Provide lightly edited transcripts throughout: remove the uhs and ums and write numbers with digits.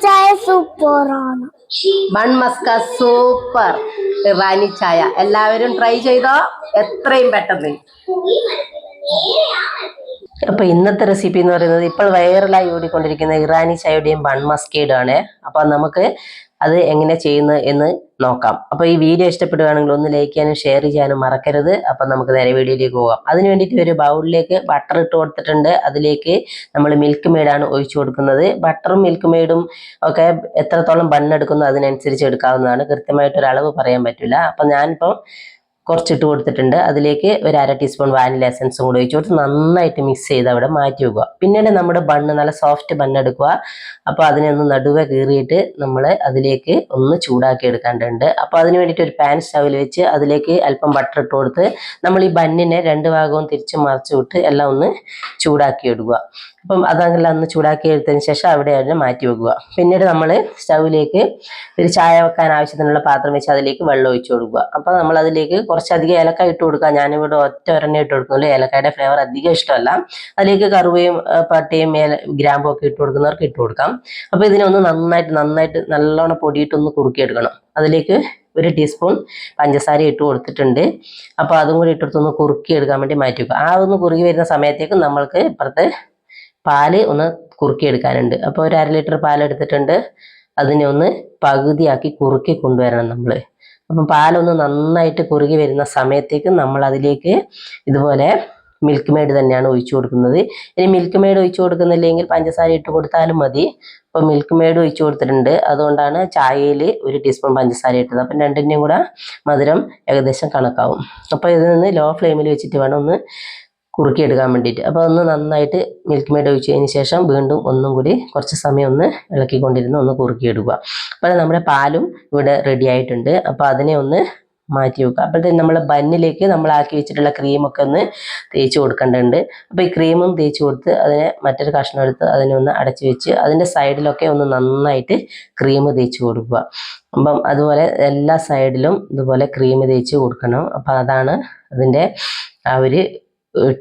ചായ സൂപ്പറാണ്. Bun Musca super Irani ചായ എല്ലാവരും ട്രൈ ചെയ്തോ എത്രയും പെട്ടെന്ന്. അപ്പൊ ഇന്നത്തെ റെസിപ്പി എന്ന് പറയുന്നത് ഇപ്പോൾ വൈറലായി ഓടിക്കൊണ്ടിരിക്കുന്ന ഇറാനി ചായയുടെയും ബൺ മസ്കയുടെയും ആണ്. അപ്പൊ നമുക്ക് അത് എങ്ങനെ ചെയ്യുന്നത് എന്ന് നോക്കാം. അപ്പൊ ഈ വീഡിയോ ഇഷ്ടപ്പെടുകയാണെങ്കിൽ ഒന്ന് ലൈക്ക് ചെയ്യാനും ഷെയർ ചെയ്യാനും മറക്കരുത്. അപ്പൊ നമുക്ക് നേരെ വീഡിയോയിലേക്ക് പോകാം. അതിന് വേണ്ടിയിട്ട് ഒരു ബൗളിലേക്ക് ബട്ടർ ഇട്ട് കൊടുത്തിട്ടുണ്ട്. അതിലേക്ക് നമ്മൾ മിൽക്ക് മെയ്ഡാണ് ഒഴിച്ചു കൊടുക്കുന്നത്. ബട്ടറും മിൽക്ക് മെയ്ഡും ഒക്കെ എത്രത്തോളം ബണ്ണെടുക്കുന്നു അതിനനുസരിച്ച് എടുക്കാവുന്നതാണ്. കൃത്യമായിട്ടൊരു അളവ് പറയാൻ പറ്റില്ല. അപ്പൊ ഞാനിപ്പം കുറച്ചിട്ട് കൊടുത്തിട്ടുണ്ട്. അതിലേക്ക് ഒരു 1/2 ടീസ്പൂൺ വാനില എസൻസും കൂടി ഒഴിച്ചു കൊടുത്ത് നന്നായിട്ട് മിക്സ് ചെയ്ത് അവിടെ മാറ്റി വെക്കുക. പിന്നീട് നമ്മുടെ ബണ്ണ് നല്ല സോഫ്റ്റ് ബണ്ണെടുക്കുക. അപ്പോൾ അതിനെ ഒന്ന് നടുവെ കീറിയിട്ട് നമ്മൾ അതിലേക്ക് ഒന്ന് ചൂടാക്കി എടുക്കേണ്ടതുണ്ട്. അപ്പോൾ അതിന് വേണ്ടിയിട്ട് ഒരു പാൻ സ്റ്റൗവിൽ വെച്ച് അതിലേക്ക് അല്പം ബട്ടർ ഇട്ട് കൊടുത്ത് നമ്മൾ ഈ ബണ്ണിനെ 2 ഭാഗവും തിരിച്ച് മറിച്ച് വിട്ട് എല്ലാം ഒന്ന് ചൂടാക്കി എടുക്കുക. അപ്പം അതെല്ലാം ഒന്ന് ചൂടാക്കി എടുത്തതിന് ശേഷം അവിടെ മാറ്റി വെക്കുക. പിന്നീട് നമ്മൾ സ്റ്റൗവിലേക്ക് ഒരു ചായ വെക്കാൻ ആവശ്യത്തിനുള്ള പാത്രം വെച്ച് അതിലേക്ക് വെള്ളം ഒഴിച്ചു കൊടുക്കുക. അപ്പോൾ നമ്മൾ അതിലേക്ക് കുറച്ചധികം ഏലക്ക ഇട്ട് കൊടുക്കുക. ഞാനിവിടെ ഒറ്റ ഒരെണ്ണ ഇട്ട് കൊടുക്കുന്നുള്ളൂ. ഏലക്കായുടെ ഫ്ലേവർ അധികം ഇഷ്ടമല്ല. അതിലേക്ക് കറുവയും പട്ടയും ഗ്രാമ്പും ഒക്കെ ഇട്ട് കൊടുക്കുന്നവർക്ക് ഇട്ട് കൊടുക്കാം. അപ്പോൾ ഇതിനെ ഒന്ന് നന്നായിട്ട് നല്ലോണം പൊടിയിട്ടൊന്ന് കുറുക്കിയെടുക്കണം. അതിലേക്ക് 1 ടീസ്പൂൺ പഞ്ചസാര ഇട്ട് കൊടുത്തിട്ടുണ്ട്. അപ്പോൾ അതും കൂടി ഇട്ടെടുത്തൊന്ന് കുറുക്കി എടുക്കാൻ വേണ്ടി മാറ്റി വെക്കുക. ആ ഒന്ന് കുറുകി വരുന്ന സമയത്തേക്ക് നമ്മൾക്ക് ഇപ്പുറത്തെ പാല് ഒന്ന് കുറുക്കിയെടുക്കാനുണ്ട്. അപ്പോൾ ഒരു 1/2 ലിറ്റർ പാൽ എടുത്തിട്ടുണ്ട്. അതിനെ ഒന്ന് പകുതിയാക്കി കുറുക്കി കൊണ്ടുവരണം നമ്മൾ. അപ്പം പാലൊന്ന് നന്നായിട്ട് കുറുകി വരുന്ന സമയത്തേക്ക് നമ്മൾ അതിലേക്ക് ഇതുപോലെ മിൽക്ക് മെയ്ഡ് തന്നെയാണ് ഒഴിച്ചു കൊടുക്കുന്നത്. ഇനി മിൽക്ക് മെയ്ഡ് ഒഴിച്ചു കൊടുക്കുന്നില്ലെങ്കിൽ പഞ്ചസാര ഇട്ട് കൊടുത്താലും മതി. അപ്പോൾ മിൽക്ക് മെയ്ഡ് ഒഴിച്ചു കൊടുത്തിട്ടുണ്ട്. അതുകൊണ്ടാണ് ചായയിൽ 1 ടീസ്പൂൺ പഞ്ചസാര ഇട്ടത്. അപ്പം രണ്ടിൻ്റെയും കൂടെ മധുരം ഏകദേശം കണക്കാവും. അപ്പോൾ ഇതിൽ നിന്ന് ലോ ഫ്ലെയിമിൽ വെച്ചിട്ട് വേണം ഒന്ന് കുറുക്കിയെടുക്കാൻ വേണ്ടിയിട്ട്. അപ്പോൾ ഒന്ന് നന്നായിട്ട് മിൽക്ക് മെയ്ഡ് ഒഴിച്ചതിന് ശേഷം വീണ്ടും ഒന്നും കൂടി കുറച്ച് സമയം ഒന്ന് ഇളക്കിക്കൊണ്ടിരുന്ന് ഒന്ന് കുറുക്കിയെടുക്കുക. അപ്പോൾ നമ്മുടെ പാലും ഇവിടെ റെഡി ആയിട്ടുണ്ട്. അപ്പോൾ അതിനെ ഒന്ന് മാറ്റി വെക്കുക. അപ്പോഴത്തേക്കും നമ്മൾ ബന്നിലേക്ക് നമ്മൾ ആക്കി വെച്ചിട്ടുള്ള ക്രീമൊക്കെ ഒന്ന് തേച്ച് കൊടുക്കേണ്ടതുണ്ട്. അപ്പോൾ ഈ ക്രീമും തേച്ച് കൊടുത്ത് അതിനെ മറ്റൊരു കഷ്ണം എടുത്ത് അതിനെ ഒന്ന് അടച്ച് വെച്ച് അതിൻ്റെ സൈഡിലൊക്കെ ഒന്ന് നന്നായിട്ട് ക്രീം തേച്ച് കൊടുക്കുക. അപ്പം അതുപോലെ എല്ലാ സൈഡിലും ഇതുപോലെ ക്രീം തേച്ച് കൊടുക്കണം. അപ്പോൾ അതാണ് അതിൻ്റെ ആ ഒരു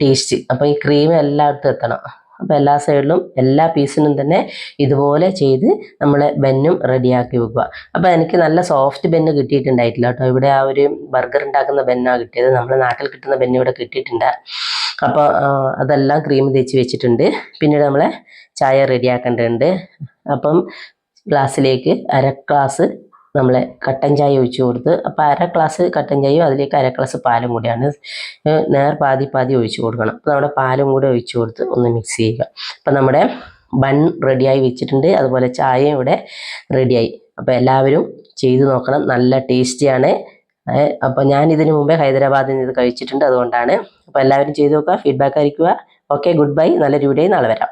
ടേസ്റ്റ്. അപ്പോൾ ഈ ക്രീം എല്ലായിടത്തും എത്തണം. അപ്പോൾ എല്ലാ സൈഡിലും എല്ലാ പീസിനും തന്നെ ഇതുപോലെ ചെയ്ത് നമ്മൾ ബെന്നും റെഡിയാക്കി വെക്കുക. അപ്പോൾ എനിക്ക് നല്ല സോഫ്റ്റ് ബെന്ന് കിട്ടിയിട്ടുണ്ടായിട്ടില്ല കേട്ടോ. ഇവിടെ ആ ഒരു ബർഗർ ഉണ്ടാക്കുന്ന ബെന്നാണ് കിട്ടിയത്. നമ്മുടെ നാട്ടിൽ കിട്ടുന്ന ബെന്ന് ഇവിടെ കിട്ടിയിട്ടുണ്ട്. അപ്പോൾ അതെല്ലാം ക്രീം തേച്ച് വെച്ചിട്ടുണ്ട്. പിന്നീട് നമ്മളെ ചായ റെഡിയാക്കേണ്ടതുണ്ട്. അപ്പം ഗ്ലാസ്സിലേക്ക് 1/2 ഗ്ലാസ് നമ്മൾ കട്ടൻ ചായ ഒഴിച്ചു കൊടുത്ത്. അപ്പോൾ 1/2 ഗ്ലാസ് കട്ടൻ ചായയും അതിലേക്ക് 1/2 ഗ്ലാസ് പാലും കൂടിയാണ് പാതി ഒഴിച്ചു കൊടുക്കണം. അപ്പോൾ നമ്മുടെ പാലും കൂടെ ഒഴിച്ചു കൊടുത്ത് ഒന്ന് മിക്സ് ചെയ്യുക. അപ്പോൾ നമ്മുടെ ബൺ റെഡിയായി വെച്ചിട്ടുണ്ട്. അതുപോലെ ചായയും ഇവിടെ റെഡിയായി. അപ്പോൾ എല്ലാവരും ചെയ്തു നോക്കണം. നല്ല ടേസ്റ്റിയാണ്. അപ്പോൾ ഞാൻ ഇതിനു മുമ്പേ ഹൈദരാബാദിൽ നിന്ന് ഇത് കഴിച്ചിട്ടുണ്ട്. അതുകൊണ്ടാണ്. അപ്പോൾ എല്ലാവരും ചെയ്തു നോക്കുക. ഫീഡ്ബാക്ക് അറിയിക്കുക. Okay, good bye. നല്ലൊരു വീഡിയോ നാളെ വരാം.